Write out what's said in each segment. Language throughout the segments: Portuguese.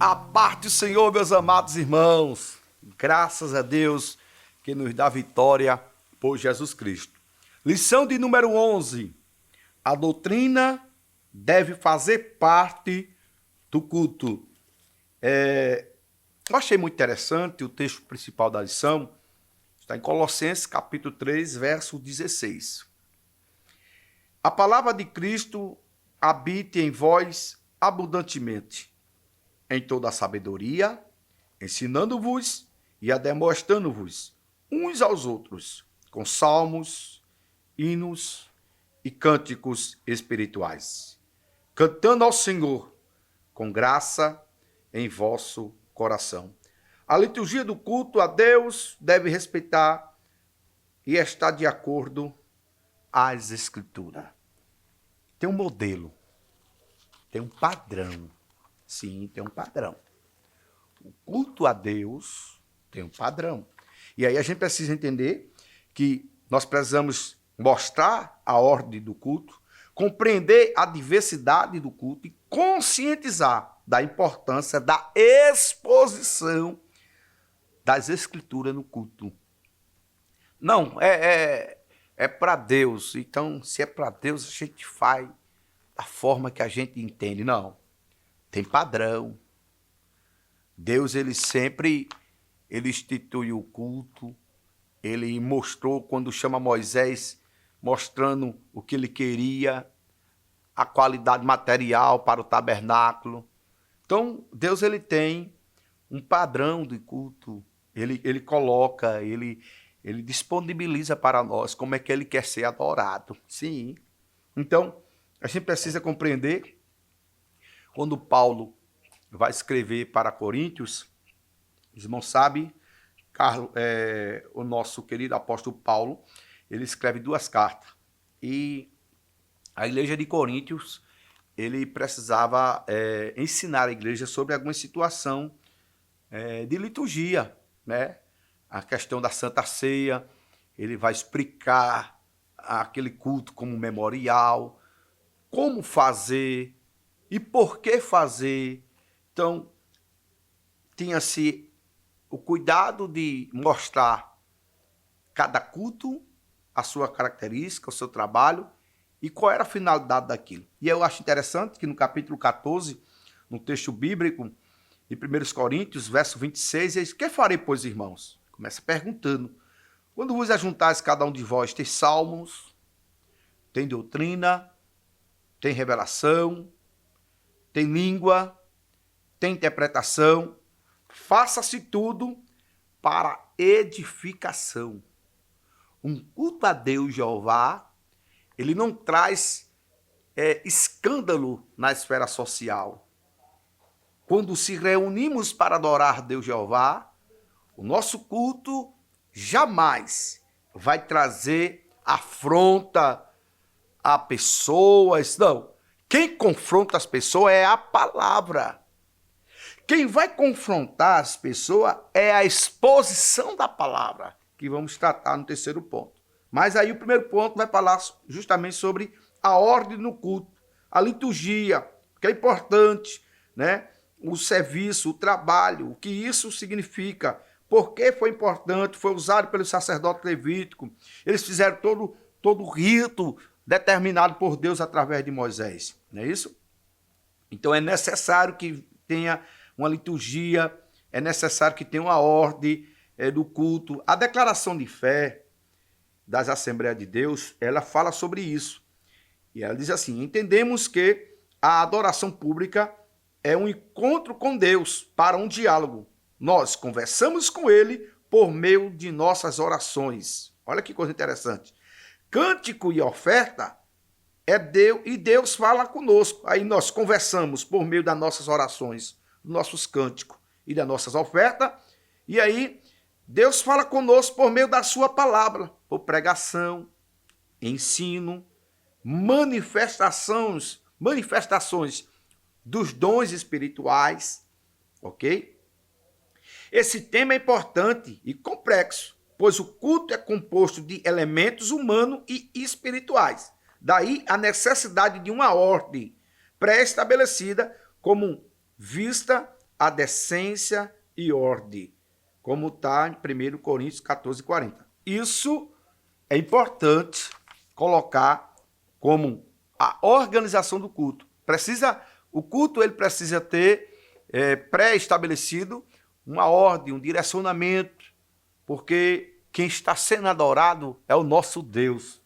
A paz do Senhor, meus amados irmãos. Graças a Deus que nos dá vitória por Jesus Cristo. Lição de número 11. A doutrina deve fazer parte do culto. Eu achei muito interessante o texto principal da lição. Está em Colossenses, capítulo 3, verso 16. A palavra de Cristo habite em vós abundantemente, em toda a sabedoria, ensinando-vos e ademostrando-vos uns aos outros, com salmos, hinos e cânticos espirituais, cantando ao Senhor com graça em vosso coração. A liturgia do culto a Deus deve respeitar e estar de acordo às Escrituras. Tem um modelo, tem um padrão. Sim, tem um padrão. O culto a Deus tem um padrão. E aí a gente precisa entender que nós precisamos mostrar a ordem do culto, compreender a diversidade do culto e conscientizar da importância da exposição das Escrituras no culto. Não, é para Deus. Então, se é para Deus, a gente faz da forma que a gente entende. Não. Tem padrão. Deus, ele instituiu o culto. Ele mostrou, quando chama Moisés, mostrando o que ele queria, a qualidade material para o tabernáculo. Então, Deus, ele tem um padrão de culto. Ele coloca, ele disponibiliza para nós como é que ele quer ser adorado. Sim. Então, a gente precisa compreender. Quando Paulo vai escrever para Coríntios, os irmãos sabem, o nosso querido apóstolo Paulo, ele escreve 2 cartas. E a igreja de Coríntios, ele precisava ensinar a igreja sobre alguma situação de liturgia, né? A questão da Santa Ceia, ele vai explicar aquele culto como memorial, como fazer, e por que fazer? Então, tinha-se o cuidado de mostrar cada culto, a sua característica, o seu trabalho e qual era a finalidade daquilo. E eu acho interessante que no capítulo 14, no texto bíblico, de 1 Coríntios, verso 26, diz: que farei, pois, irmãos? Começa perguntando. Quando vos ajuntais cada um de vós, tem salmos, tem doutrina, tem revelação, tem língua, tem interpretação, faça-se tudo para edificação. Um culto a Deus, Jeová, ele não traz escândalo na esfera social. Quando se reunimos para adorar Deus, Jeová, o nosso culto jamais vai trazer afronta a pessoas, não. Quem confronta as pessoas é a palavra. Quem vai confrontar as pessoas é a exposição da palavra, que vamos tratar no terceiro ponto. Mas aí o primeiro ponto vai falar justamente sobre a ordem no culto, a liturgia, que é importante, né? O serviço, o trabalho, o que isso significa, por que foi importante, foi usado pelo sacerdote levítico. Eles fizeram todo o rito determinado por Deus através de Moisés, não é isso? Então é necessário que tenha uma liturgia, é necessário que tenha uma ordem do culto. A declaração de fé das Assembleias de Deus, ela fala sobre isso. E ela diz assim: entendemos que a adoração pública é um encontro com Deus para um diálogo. Nós conversamos com Ele por meio de nossas orações. Olha que coisa interessante. Cântico e oferta é Deus, e Deus fala conosco. Aí nós conversamos por meio das nossas orações, dos nossos cânticos e das nossas ofertas. E aí Deus fala conosco por meio da sua palavra, por pregação, ensino, manifestações dos dons espirituais, ok? Esse tema é importante e complexo, pois o culto é composto de elementos humanos e espirituais. Daí a necessidade de uma ordem pré-estabelecida como vista a decência e ordem, como está em 1 Coríntios 14:40. Isso é importante colocar como a organização do culto. O culto ele precisa ter pré-estabelecido uma ordem, um direcionamento, porque quem está sendo adorado é o nosso Deus.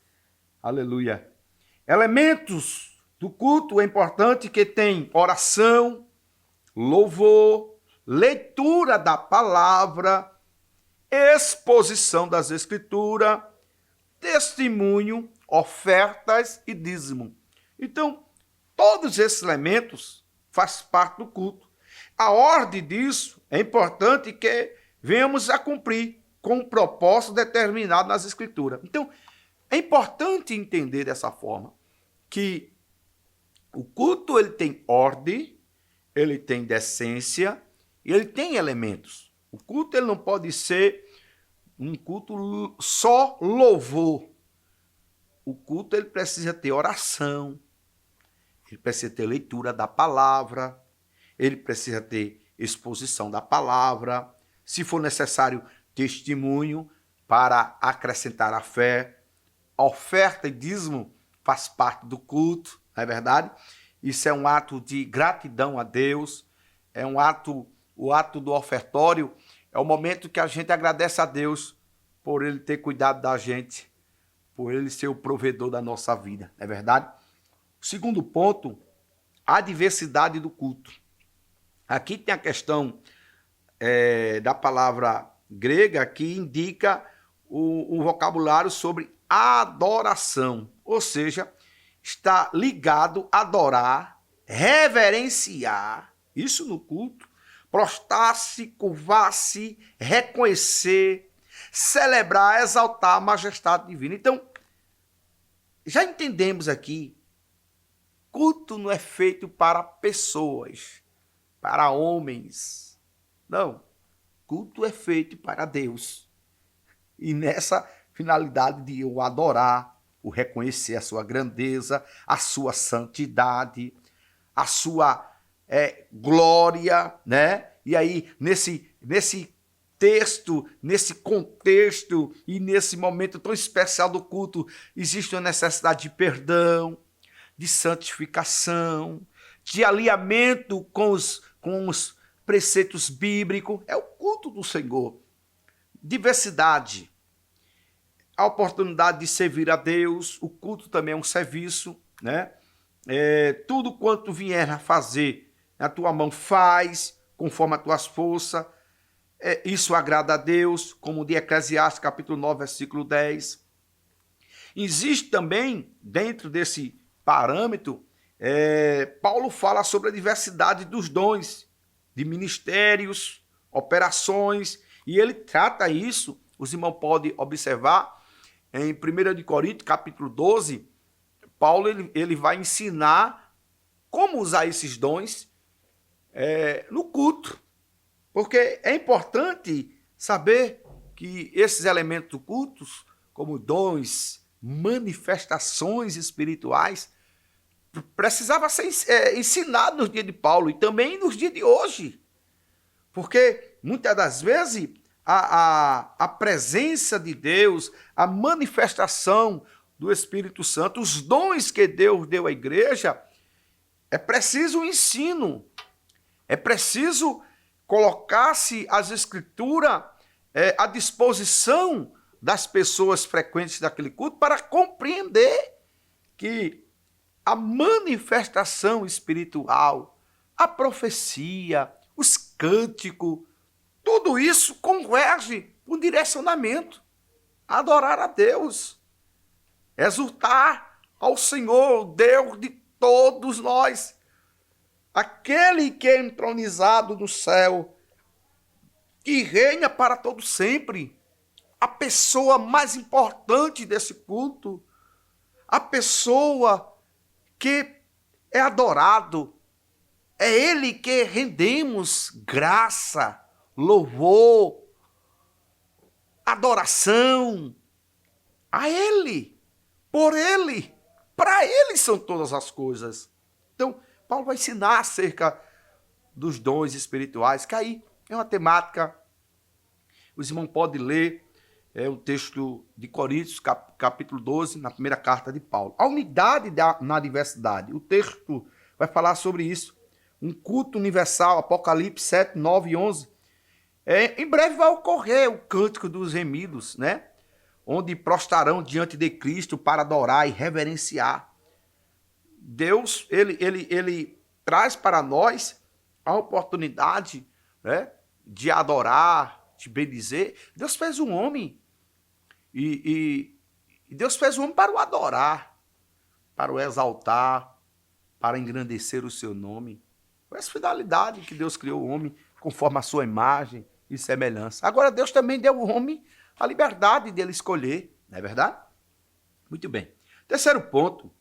Aleluia. Elementos do culto é importante que tem oração, louvor, leitura da palavra, exposição das escrituras, testemunho, ofertas e dízimo. Então, todos esses elementos fazem parte do culto. A ordem disso é importante que venhamos a cumprir com um propósito determinado nas escrituras. Então, é importante entender dessa forma que o culto ele tem ordem, ele tem decência e ele tem elementos. O culto ele não pode ser um culto só louvor. O culto ele precisa ter oração, ele precisa ter leitura da palavra, ele precisa ter exposição da palavra, se for necessário, testemunho para acrescentar a fé. A oferta e dízimo faz parte do culto, não é verdade? Isso é um ato de gratidão a Deus, é um ato, o ato do ofertório é o momento que a gente agradece a Deus por Ele ter cuidado da gente, por Ele ser o provedor da nossa vida, não é verdade? O segundo ponto, a diversidade do culto. Aqui tem a questão da palavra grega que indica um vocabulário sobre adoração, ou seja, está ligado a adorar, reverenciar, isso no culto, prostrar-se, curvar-se, reconhecer, celebrar, exaltar a majestade divina. Então, já entendemos aqui, culto não é feito para pessoas, para homens. Não, culto é feito para Deus. E nessa finalidade de eu adorar, o reconhecer a sua grandeza, a sua santidade, a sua glória, né? E aí, nesse texto, nesse contexto e nesse momento tão especial do culto, existe uma necessidade de perdão, de santificação, de alinhamento com os preceitos bíblicos. É o culto do Senhor. Diversidade. A oportunidade de servir a Deus. O culto também é um serviço, né? Tudo quanto vier a fazer na tua mão, faz conforme as tuas forças. Isso agrada a Deus, como de Eclesiastes, capítulo 9, versículo 10. Existe também, dentro desse parâmetro, Paulo fala sobre a diversidade dos dons, de ministérios, operações, e ele trata isso, os irmãos podem observar, em 1 Coríntios, capítulo 12, Paulo ele vai ensinar como usar esses dons no culto. Porque é importante saber que esses elementos do culto, como dons, manifestações espirituais, precisava ser ensinado nos dias de Paulo e também nos dias de hoje. Porque muitas das vezes a presença de Deus, a manifestação do Espírito Santo, os dons que Deus deu à igreja, é preciso um ensino, é preciso colocar-se as escrituras à disposição das pessoas frequentes daquele culto para compreender que a manifestação espiritual, a profecia, os cânticos, tudo isso converge para um direcionamento, adorar a Deus, exultar ao Senhor, Deus de todos nós, aquele que é entronizado no céu, que reina para todo sempre, a pessoa mais importante desse culto, a pessoa que é adorado, é Ele que rendemos graça, louvor, adoração a Ele, por Ele, para Ele são todas as coisas. Então, Paulo vai ensinar acerca dos dons espirituais, que aí é uma temática, os irmãos podem ler o texto de Coríntios, capítulo 12, na primeira carta de Paulo. A unidade na diversidade, o texto vai falar sobre isso. Um culto universal, Apocalipse 7, 9 e 11. Em breve vai ocorrer o cântico dos remidos, né? Onde prostarão diante de Cristo para adorar e reverenciar. Deus, ele traz para nós a oportunidade, né, de adorar, de bendizer. Deus fez um homem e Deus fez o homem para o adorar, para o exaltar, para engrandecer o seu nome. Foi essa fidelidade que Deus criou o homem conforme a sua imagem e semelhança. Agora Deus também deu ao homem a liberdade dele escolher, não é verdade? Muito bem. Terceiro ponto,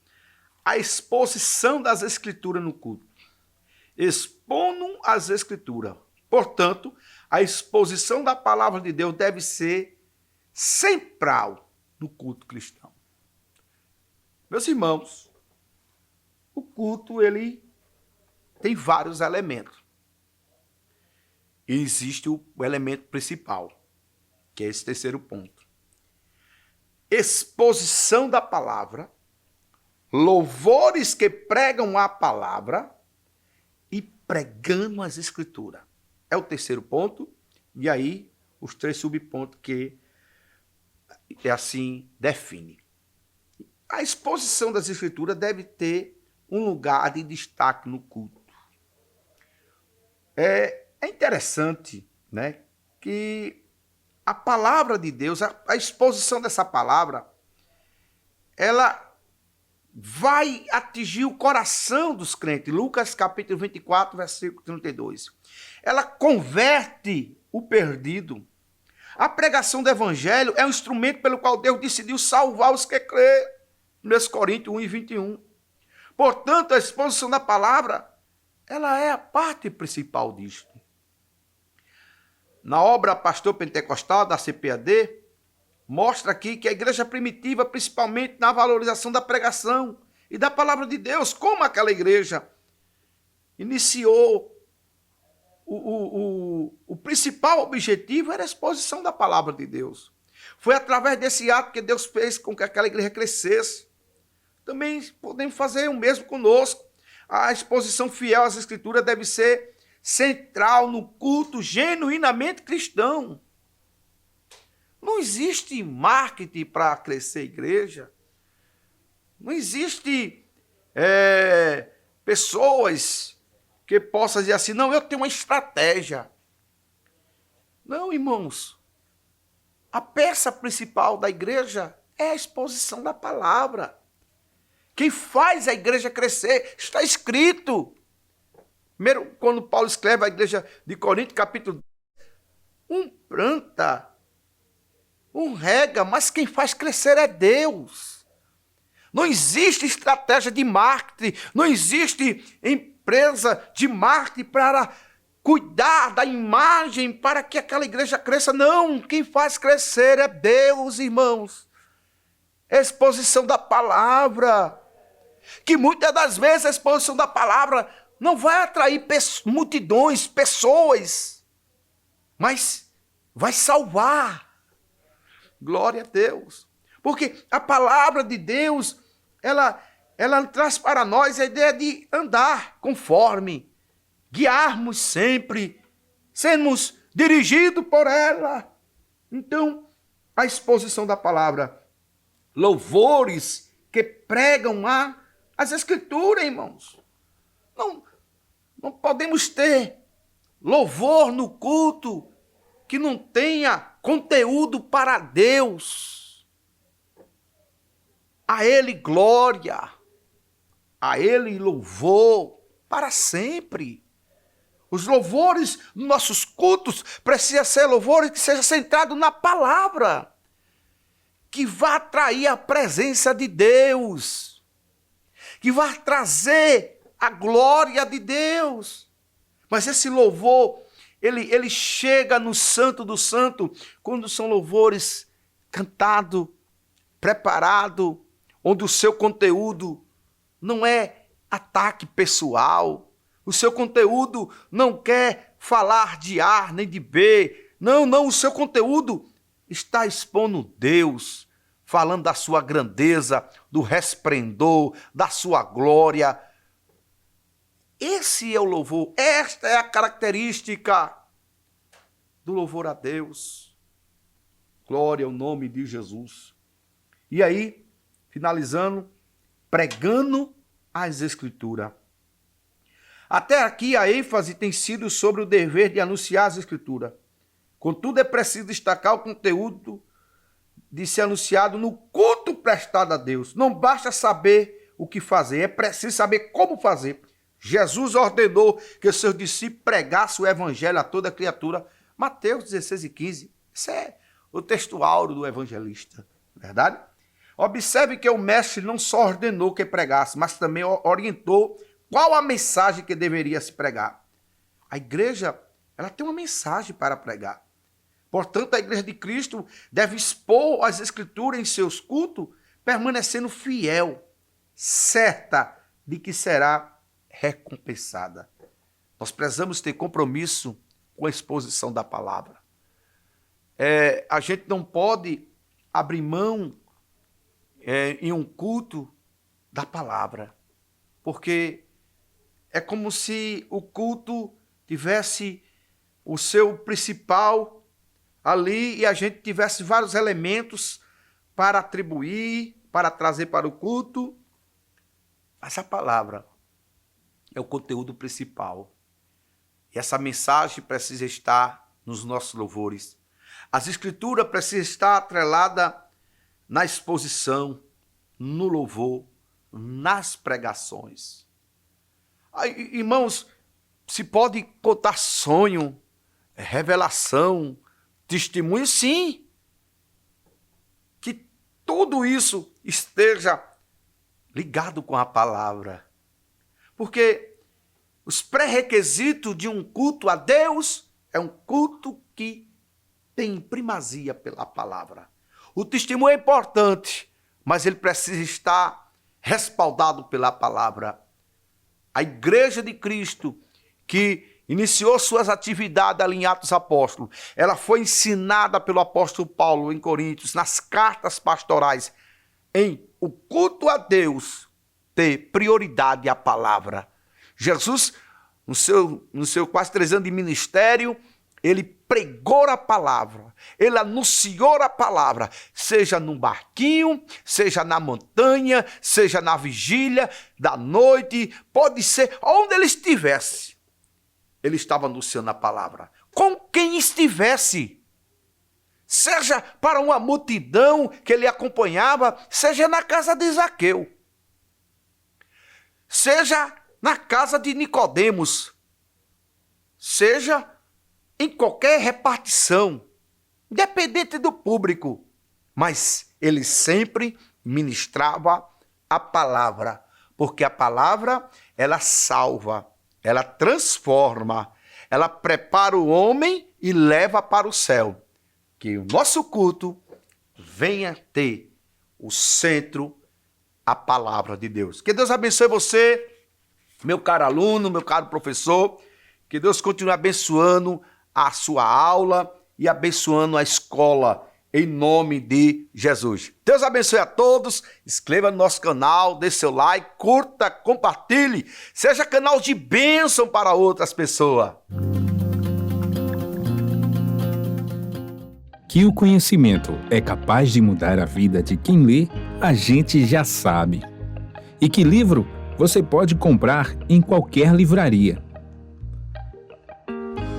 a exposição das Escrituras no culto. Expondo as Escrituras. Portanto, a exposição da palavra de Deus deve ser central no culto cristão. Meus irmãos, o culto, ele tem vários elementos. E existe o elemento principal, que é esse terceiro ponto. Exposição da palavra, louvores que pregam a palavra e pregando as Escrituras. É o terceiro ponto, e aí os três subpontos que assim define. A exposição das Escrituras deve ter um lugar de destaque no culto. É interessante, né, que a palavra de Deus, a exposição dessa palavra, ela vai atingir o coração dos crentes. Lucas capítulo 24, versículo 32. Ela converte o perdido. A pregação do evangelho é um instrumento pelo qual Deus decidiu salvar os que crêem. 1 Coríntios 1 e 21. Portanto, a exposição da palavra, ela é a parte principal disto. Na obra Pastor Pentecostal, da CPAD, mostra aqui que a igreja primitiva, principalmente na valorização da pregação e da palavra de Deus, como aquela igreja iniciou, o principal objetivo era a exposição da palavra de Deus. Foi através desse ato que Deus fez com que aquela igreja crescesse. Também podemos fazer o mesmo conosco. A exposição fiel às Escrituras deve ser central no culto genuinamente cristão. Não existe marketing para crescer a igreja. Não existe pessoas que possam dizer assim, não, eu tenho uma estratégia. Não, irmãos. A peça principal da igreja é a exposição da palavra. Quem faz a igreja crescer está escrito. Primeiro, quando Paulo escreve a igreja de Corinto, capítulo 10, um planta, um rega, mas quem faz crescer é Deus. Não existe estratégia de marketing, não existe empresa de marketing para cuidar da imagem para que aquela igreja cresça. Não, quem faz crescer é Deus, irmãos. Exposição da palavra. Que muitas das vezes a exposição da palavra não vai atrair multidões, pessoas, mas vai salvar. Glória a Deus. Porque a palavra de Deus, ela traz para nós a ideia de andar conforme, guiarmos sempre, sermos dirigidos por ela. Então, a exposição da palavra, louvores que pregam as Escrituras, irmãos. Não podemos ter louvor no culto que não tenha conteúdo para Deus. A Ele glória, a Ele louvor para sempre. Os louvores dos nossos cultos precisam ser louvores que sejam centrados na palavra, que vá atrair a presença de Deus, que vá trazer a glória de Deus. Mas esse louvor, ele chega no Santo do Santo quando são louvores cantados, preparados, onde o seu conteúdo não é ataque pessoal, O seu conteúdo não quer falar de A nem de B. Não, o seu conteúdo está expondo Deus, falando da sua grandeza, do resplendor, da sua glória. Esse é o louvor, esta é a característica do louvor a Deus. Glória ao nome de Jesus. E aí, finalizando, pregando as Escrituras. Até aqui a ênfase tem sido sobre o dever de anunciar as Escrituras. Contudo, é preciso destacar o conteúdo de ser anunciado no culto prestado a Deus. Não basta saber o que fazer, é preciso saber como fazer. Jesus ordenou que os seus discípulos pregassem o evangelho a toda criatura. Mateus 16:15. Isso é o texto áureo do evangelista, verdade? Observe que o mestre não só ordenou que pregasse, mas também orientou qual a mensagem que deveria se pregar. A igreja, ela tem uma mensagem para pregar. Portanto, a igreja de Cristo deve expor as Escrituras em seus cultos, permanecendo fiel, certa de que será recompensada. Nós precisamos ter compromisso com a exposição da palavra. A gente não pode abrir mão em um culto da palavra, porque é como se o culto tivesse o seu principal ali e a gente tivesse vários elementos para atribuir, para trazer para o culto. Essa palavra é o conteúdo principal. E essa mensagem precisa estar nos nossos louvores. As Escrituras precisam estar atreladas na exposição, no louvor, nas pregações. Aí, irmãos, se pode contar sonho, revelação, testemunho, sim. Que tudo isso esteja ligado com a palavra. Porque os pré-requisitos de um culto a Deus é um culto que tem primazia pela palavra. O testemunho é importante, mas ele precisa estar respaldado pela palavra. A igreja de Cristo, que iniciou suas atividades ali em Atos Apóstolos, ela foi ensinada pelo apóstolo Paulo em Coríntios, nas cartas pastorais, em o culto a Deus ter prioridade à palavra. Jesus, no seu quase 3 anos de ministério, ele pregou a palavra, ele anunciou a palavra, seja num barquinho, seja na montanha, seja na vigília da noite, pode ser onde ele estivesse. Ele estava anunciando a palavra. Com quem estivesse. Seja para uma multidão que ele acompanhava, seja na casa de Zaqueu. Seja na casa de Nicodemos. Seja em qualquer repartição, independente do público. Mas ele sempre ministrava a palavra, porque a palavra, ela salva. Ela transforma, ela prepara o homem e leva para o céu. Que o nosso culto venha ter o centro, a palavra de Deus. Que Deus abençoe você, meu caro aluno, meu caro professor. Que Deus continue abençoando a sua aula e abençoando a escola, em nome de Jesus. Deus abençoe a todos, inscreva no nosso canal, dê seu like, curta, compartilhe, seja canal de bênção para outras pessoas. Que o conhecimento é capaz de mudar a vida de quem lê, a gente já sabe. E que livro você pode comprar em qualquer livraria.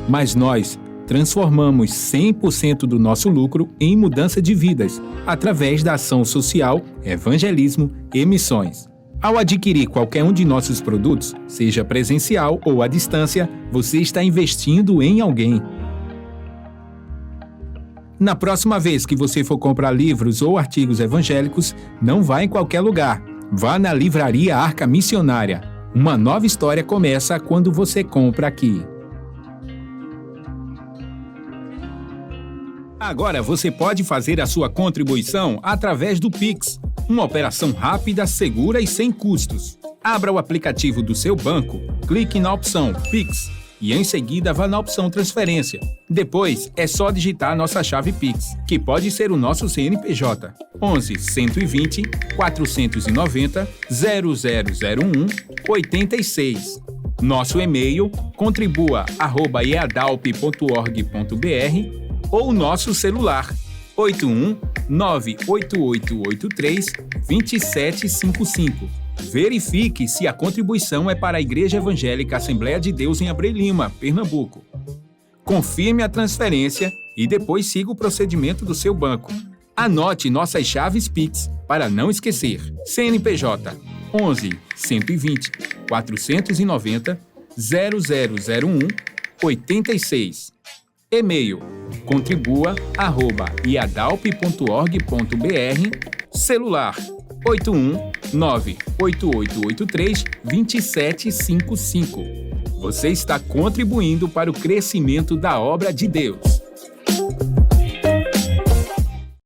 Mas nós transformamos 100% do nosso lucro em mudança de vidas, através da ação social, evangelismo e missões. Ao adquirir qualquer um de nossos produtos, seja presencial ou à distância, você está investindo em alguém. Na próxima vez que você for comprar livros ou artigos evangélicos, não vá em qualquer lugar. Vá na Livraria Arca Missionária. Uma nova história começa quando você compra aqui. Agora você pode fazer a sua contribuição através do Pix. Uma operação rápida, segura e sem custos. Abra o aplicativo do seu banco, clique na opção Pix e em seguida vá na opção Transferência. Depois é só digitar nossa chave Pix, que pode ser o nosso CNPJ 11 120 490 0001 86. Nosso e-mail contribua@eadalp.org.br ou nosso celular 81 98883 2755. Verifique se a contribuição é para a Igreja Evangélica Assembleia de Deus em Abreu Lima, Pernambuco. Confirme a transferência e depois siga o procedimento do seu banco. Anote nossas chaves Pix para não esquecer. CNPJ 11 120 490 0001 86. E-mail contribua@iadalp.org.br. Celular 81 98883 2755. Você está contribuindo para o crescimento da obra de Deus.